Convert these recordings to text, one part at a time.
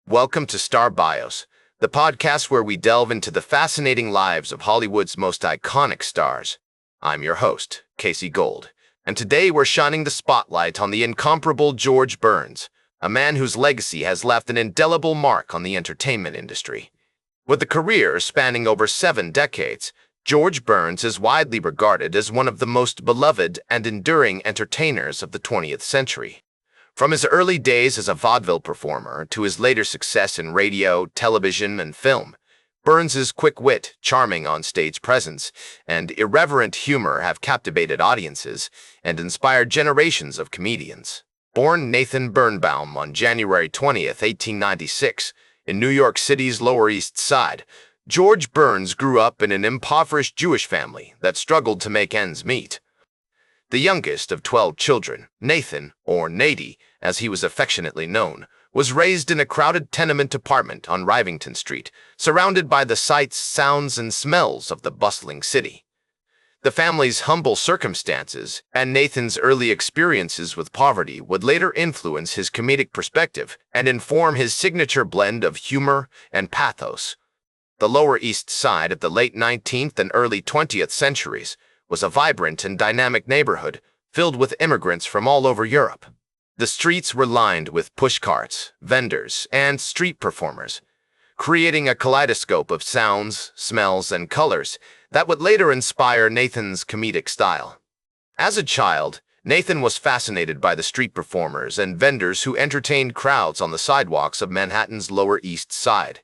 Welcome to Star Bios, the podcast where we delve into the fascinating lives of Hollywood's most iconic stars. I'm your host, Casey Gold, and today we're shining the spotlight on the incomparable George Burns, a man whose legacy has left an indelible mark on the entertainment industry. With a career spanning over 7 decades, George Burns is widely regarded as one of the most beloved and enduring entertainers of the 20th century. From his early days as a vaudeville performer to his later success in radio, television, and film, Burns's quick wit, charming on-stage presence, and irreverent humor have captivated audiences and inspired generations of comedians. Born Nathan Birnbaum on January 20th, 1896, in New York City's Lower East Side, George Burns grew up in an impoverished Jewish family that struggled to make ends meet. The youngest of 12 children, Nathan, or Nady, as he was affectionately known, was raised in a crowded tenement apartment on Rivington Street, surrounded by the sights, sounds, and smells of the bustling city. The family's humble circumstances and Nathan's early experiences with poverty would later influence his comedic perspective and inform his signature blend of humor and pathos. The Lower East Side of the late 19th and early 20th centuries was a vibrant and dynamic neighborhood filled with immigrants from all over Europe. The streets were lined with pushcarts, vendors, and street performers, creating a kaleidoscope of sounds, smells, and colors that would later inspire Nathan's comedic style. As a child, Nathan was fascinated by the street performers and vendors who entertained crowds on the sidewalks of Manhattan's Lower East Side.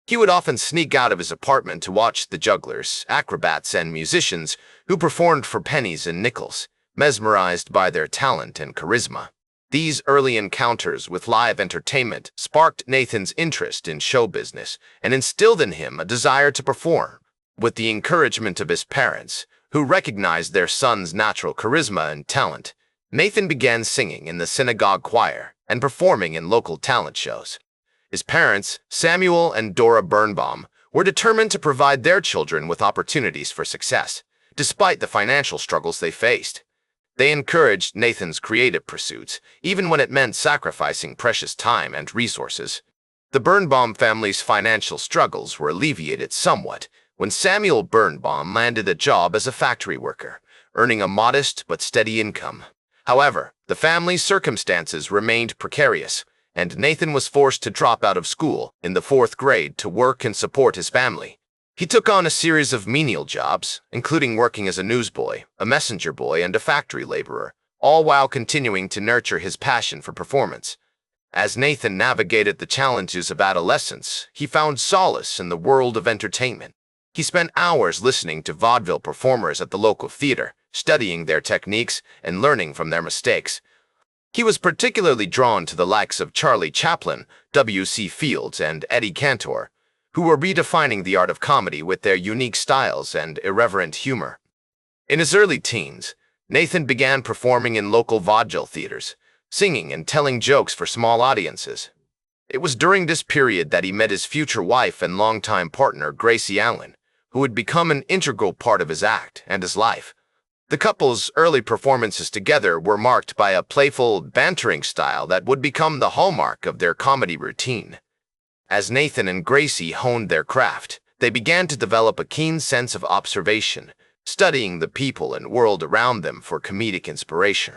He would often sneak out of his apartment to watch the jugglers, acrobats, and musicians who performed for pennies and nickels, mesmerized by their talent and charisma. These early encounters with live entertainment sparked Nathan's interest in show business and instilled in him a desire to perform. With the encouragement of his parents, who recognized their son's natural charisma and talent, Nathan began singing in the synagogue choir and performing in local talent shows. His parents, Samuel and Dora Birnbaum, were determined to provide their children with opportunities for success, despite the financial struggles they faced. They encouraged Nathan's creative pursuits, even when it meant sacrificing precious time and resources. The Birnbaum family's financial struggles were alleviated somewhat when Samuel Birnbaum landed a job as a factory worker, earning a modest but steady income. However, the family's circumstances remained precarious, and Nathan was forced to drop out of school in the 4th grade to work and support his family. He took on a series of menial jobs, including working as a newsboy, a messenger boy, and a factory laborer, all while continuing to nurture his passion for performance. As Nathan navigated the challenges of adolescence, he found solace in the world of entertainment. He spent hours listening to vaudeville performers at the local theater, studying their techniques and learning from their mistakes. He was particularly drawn to the likes of Charlie Chaplin, W.C. Fields, and Eddie Cantor, who were redefining the art of comedy with their unique styles and irreverent humor. In his early teens, Nathan began performing in local vaudeville theaters, singing and telling jokes for small audiences. It was during this period that he met his future wife and longtime partner, Gracie, who would become an integral part of his act and his life. The couple's early performances together were marked by a playful, bantering style that would become the hallmark of their comedy routine. As Nathan and Gracie honed their craft, they began to develop a keen sense of observation, studying the people and world around them for comedic inspiration.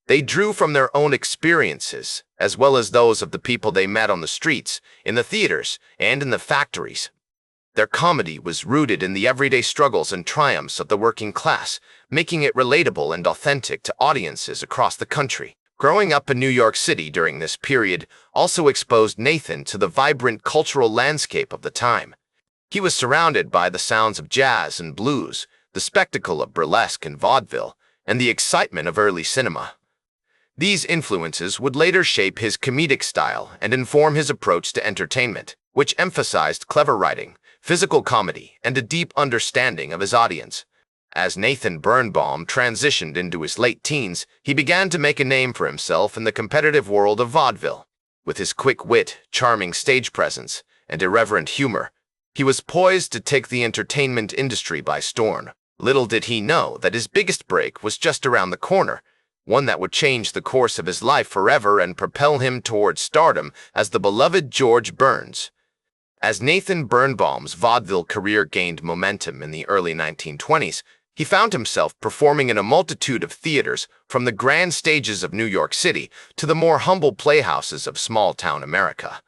They drew from their own experiences, as well as those of the people they met on the streets, in the theaters, and in the factories. Their comedy was rooted in the everyday struggles and triumphs of the working class, making it relatable and authentic to audiences across the country. Growing up in New York City during this period also exposed Nathan to the vibrant cultural landscape of the time. He was surrounded by the sounds of jazz and blues, the spectacle of burlesque and vaudeville, and the excitement of early cinema. These influences would later shape his comedic style and inform his approach to entertainment, which emphasized clever writing, physical comedy, and a deep understanding of his audience. As Nathan Birnbaum transitioned into his late teens, he began to make a name for himself in the competitive world of vaudeville. With his quick wit, charming stage presence, and irreverent humor, he was poised to take the entertainment industry by storm. Little did he know that his biggest break was just around the corner, one that would change the course of his life forever and propel him towards stardom as the beloved George Burns. As Nathan Birnbaum's vaudeville career gained momentum in the early 1920s, he found himself performing in a multitude of theaters, from the grand stages of New York City to the more humble playhouses of small-town America.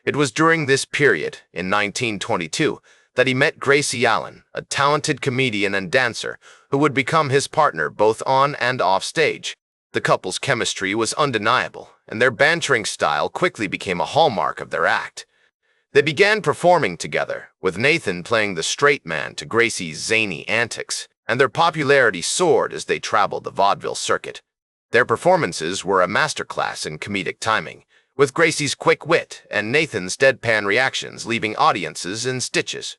It was during this period, in 1922, that he met Gracie Allen, a talented comedian and dancer who would become his partner both on and off stage. The couple's chemistry was undeniable, and their bantering style quickly became a hallmark of their act. They began performing together, with Nathan playing the straight man to Gracie's zany antics, and their popularity soared as they traveled the vaudeville circuit. Their performances were a masterclass in comedic timing, with Gracie's quick wit and Nathan's deadpan reactions leaving audiences in stitches.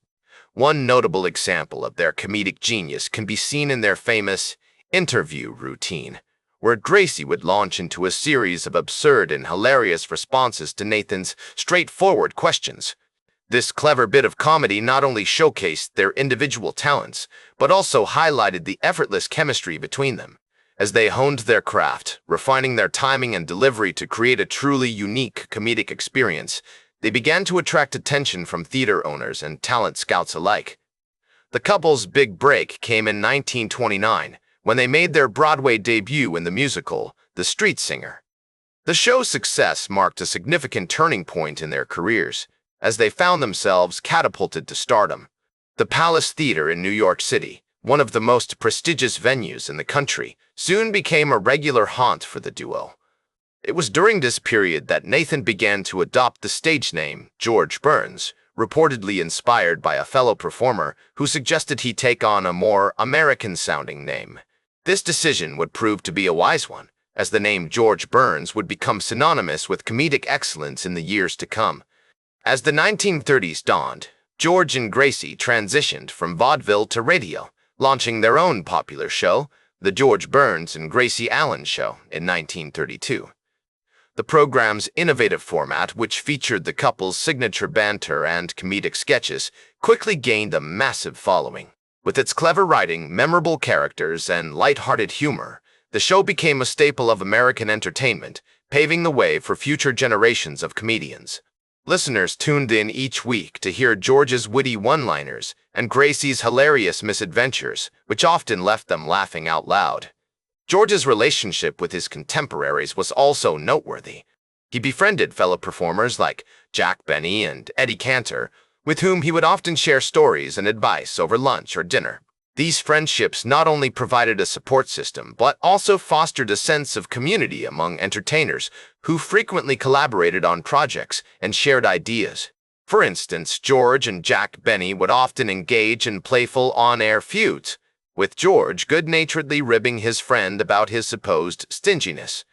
One notable example of their comedic genius can be seen in their famous interview routine, where Gracie would launch into a series of absurd and hilarious responses to Nathan's straightforward questions. This clever bit of comedy not only showcased their individual talents, but also highlighted the effortless chemistry between them. As they honed their craft, refining their timing and delivery to create a truly unique comedic experience, they began to attract attention from theater owners and talent scouts alike. The couple's big break came in 1929, when they made their Broadway debut in the musical, The Street Singer. The show's success marked a significant turning point in their careers, as they found themselves catapulted to stardom. The Palace Theater in New York City, one of the most prestigious venues in the country, soon became a regular haunt for the duo. It was during this period that Nathan began to adopt the stage name George Burns, reportedly inspired by a fellow performer who suggested he take on a more American-sounding name. This decision would prove to be a wise one, as the name George Burns would become synonymous with comedic excellence in the years to come. As the 1930s dawned, George and Gracie transitioned from vaudeville to radio, launching their own popular show, The George Burns and Gracie Allen Show, in 1932. The program's innovative format, which featured the couple's signature banter and comedic sketches, quickly gained a massive following. With its clever writing, memorable characters, and light-hearted humor, the show became a staple of American entertainment, paving the way for future generations of comedians. Listeners tuned in each week to hear George's witty one-liners and Gracie's hilarious misadventures, which often left them laughing out loud. George's relationship with his contemporaries was also noteworthy. He befriended fellow performers like Jack Benny and Eddie Cantor, with whom he would often share stories and advice over lunch or dinner. These friendships not only provided a support system, but also fostered a sense of community among entertainers who frequently collaborated on projects and shared ideas. For instance, George and Jack Benny would often engage in playful on-air feuds, with George good-naturedly ribbing his friend about his supposed stinginess.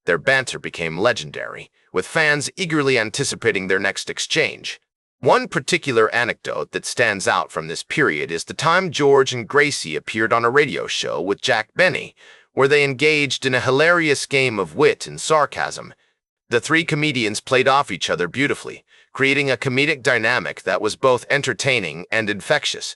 Their banter became legendary, with fans eagerly anticipating their next exchange. One particular anecdote that stands out from this period is the time George and Gracie appeared on a radio show with Jack Benny, where they engaged in a hilarious game of wit and sarcasm. The three comedians played off each other beautifully, creating a comedic dynamic that was both entertaining and infectious.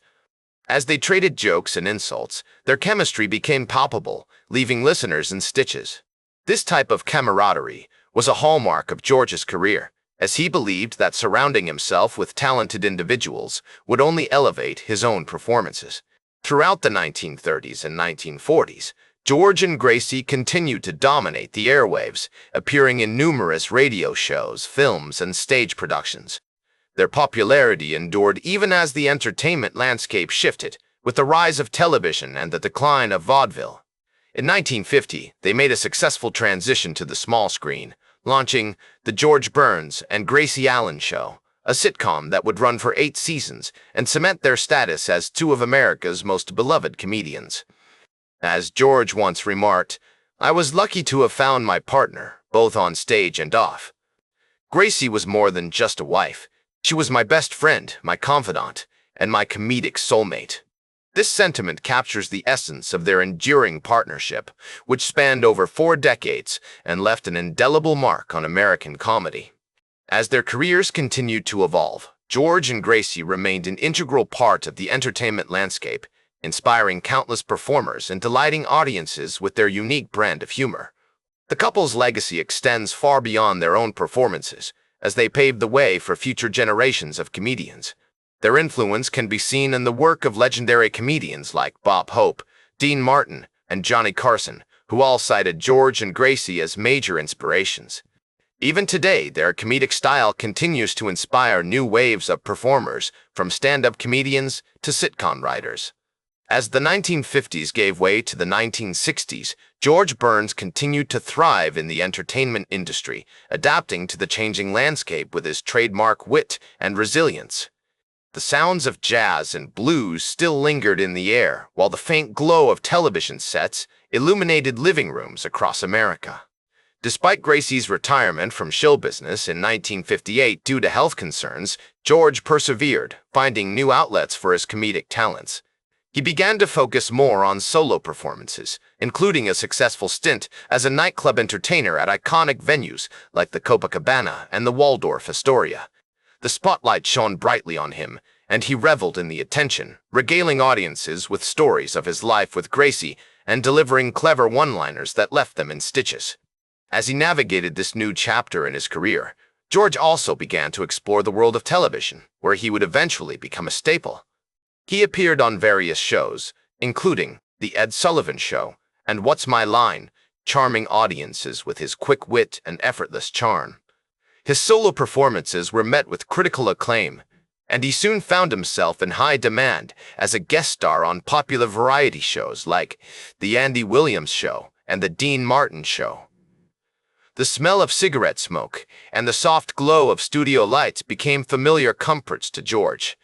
As they traded jokes and insults, their chemistry became palpable, leaving listeners in stitches. This type of camaraderie was a hallmark of George's career, as he believed that surrounding himself with talented individuals would only elevate his own performances. Throughout the 1930s and 1940s, George and Gracie continued to dominate the airwaves, appearing in numerous radio shows, films, and stage productions. Their popularity endured even as the entertainment landscape shifted, with the rise of television and the decline of vaudeville. In 1950, they made a successful transition to the small screen, launching The George Burns and Gracie Allen Show, a sitcom that would run for 8 seasons and cement their status as two of America's most beloved comedians. As George once remarked, "I was lucky to have found my partner, both on stage and off." Gracie was more than just a wife. She was my best friend, my confidant, and my comedic soulmate. This sentiment captures the essence of their enduring partnership, which spanned over 4 decades and left an indelible mark on American comedy. As their careers continued to evolve, George and Gracie remained an integral part of the entertainment landscape, inspiring countless performers and delighting audiences with their unique brand of humor. The couple's legacy extends far beyond their own performances, as they paved the way for future generations of comedians. Their influence can be seen in the work of legendary comedians like Bob Hope, Dean Martin, and Johnny Carson, who all cited George and Gracie as major inspirations. Even today, their comedic style continues to inspire new waves of performers, from stand-up comedians to sitcom writers. As the 1950s gave way to the 1960s, George Burns continued to thrive in the entertainment industry, adapting to the changing landscape with his trademark wit and resilience. The sounds of jazz and blues still lingered in the air, while the faint glow of television sets illuminated living rooms across America. Despite Gracie's retirement from show business in 1958 due to health concerns, George persevered, finding new outlets for his comedic talents. He began to focus more on solo performances, including a successful stint as a nightclub entertainer at iconic venues like the Copacabana and the Waldorf Astoria. The spotlight shone brightly on him, and he reveled in the attention, regaling audiences with stories of his life with Gracie and delivering clever one-liners that left them in stitches. As he navigated this new chapter in his career, George also began to explore the world of television, where he would eventually become a staple. He appeared on various shows, including The Ed Sullivan Show and What's My Line, charming audiences with his quick wit and effortless charm. His solo performances were met with critical acclaim, and he soon found himself in high demand as a guest star on popular variety shows like The Andy Williams Show and The Dean Martin Show. The smell of cigarette smoke and the soft glow of studio lights became familiar comforts to George,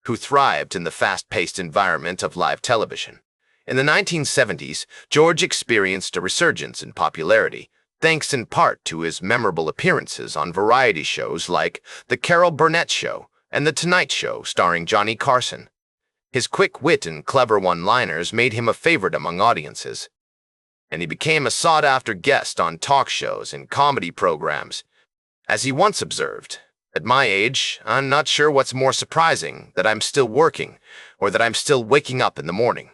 who thrived in the fast-paced environment of live television. In the 1970s, George experienced a resurgence in popularity, thanks in part to his memorable appearances on variety shows like The Carol Burnett Show and The Tonight Show starring Johnny Carson. His quick wit and clever one-liners made him a favorite among audiences, and he became a sought-after guest on talk shows and comedy programs. As he once observed, "At my age, I'm not sure what's more surprising, that I'm still working or that I'm still waking up in the morning."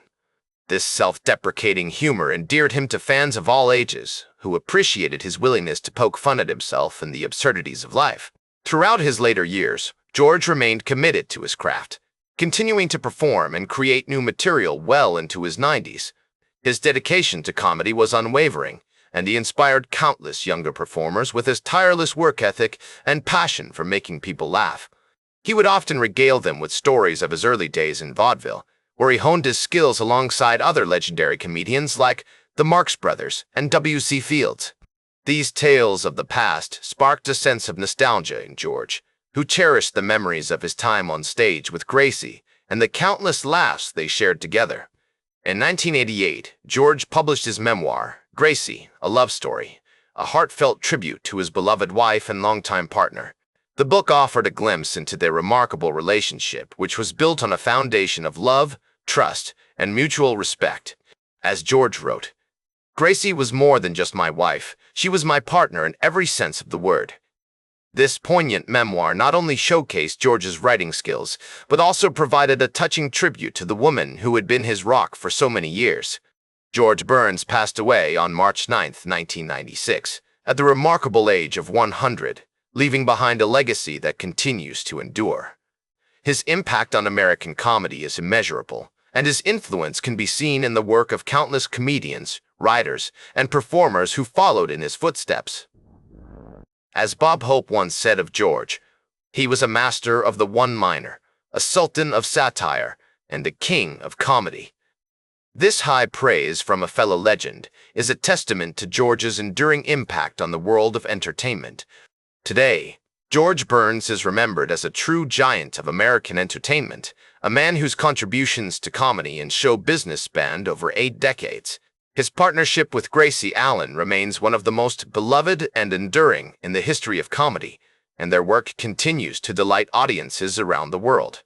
This self-deprecating humor endeared him to fans of all ages, who appreciated his willingness to poke fun at himself and the absurdities of life. Throughout his later years, George remained committed to his craft, continuing to perform and create new material well into his 90s. His dedication to comedy was unwavering, and he inspired countless younger performers with his tireless work ethic and passion for making people laugh. He would often regale them with stories of his early days in vaudeville, where he honed his skills alongside other legendary comedians like the Marx Brothers and W.C. Fields. These tales of the past sparked a sense of nostalgia in George, who cherished the memories of his time on stage with Gracie and the countless laughs they shared together. In 1988, George published his memoir, Gracie, A Love Story, a heartfelt tribute to his beloved wife and longtime partner. The book offered a glimpse into their remarkable relationship, which was built on a foundation of love, trust, and mutual respect. As George wrote, "Gracie was more than just my wife. She was my partner in every sense of the word." This poignant memoir not only showcased George's writing skills, but also provided a touching tribute to the woman who had been his rock for so many years. George Burns passed away on March 9, 1996, at the remarkable age of 100, leaving behind a legacy that continues to endure. His impact on American comedy is immeasurable, and his influence can be seen in the work of countless comedians, writers, and performers who followed in his footsteps. As Bob Hope once said of George, he was a master of the one-liner, a sultan of satire, and a king of comedy. This high praise from a fellow legend is a testament to George's enduring impact on the world of entertainment. Today, George Burns is remembered as a true giant of American entertainment, a man whose contributions to comedy and show business spanned over 8 decades. His partnership with Gracie Allen remains one of the most beloved and enduring in the history of comedy, and their work continues to delight audiences around the world.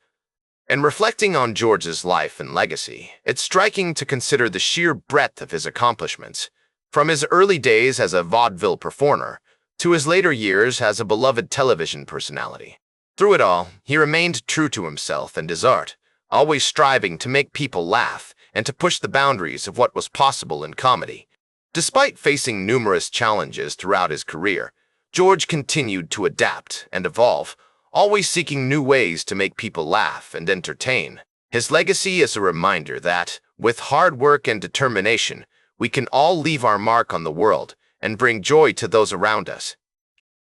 In reflecting on George's life and legacy, it's striking to consider the sheer breadth of his accomplishments, from his early days as a vaudeville performer to his later years as a beloved television personality. Through it all, he remained true to himself and his art, always striving to make people laugh and to push the boundaries of what was possible in comedy. Despite facing numerous challenges throughout his career, George continued to adapt and evolve, always seeking new ways to make people laugh and entertain. His legacy is a reminder that, with hard work and determination, we can all leave our mark on the world and bring joy to those around us.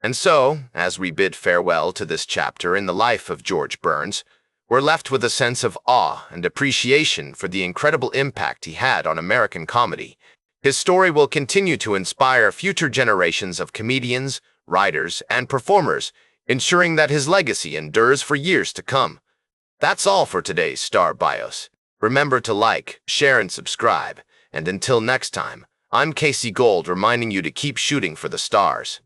And so, as we bid farewell to this chapter in the life of George Burns, we're left with a sense of awe and appreciation for the incredible impact he had on American comedy. His story will continue to inspire future generations of comedians, writers, and performers, ensuring that his legacy endures for years to come. That's all for today's Star Bios. Remember to like, share, and subscribe. And until next time, I'm Casey Gold reminding you to keep shooting for the stars.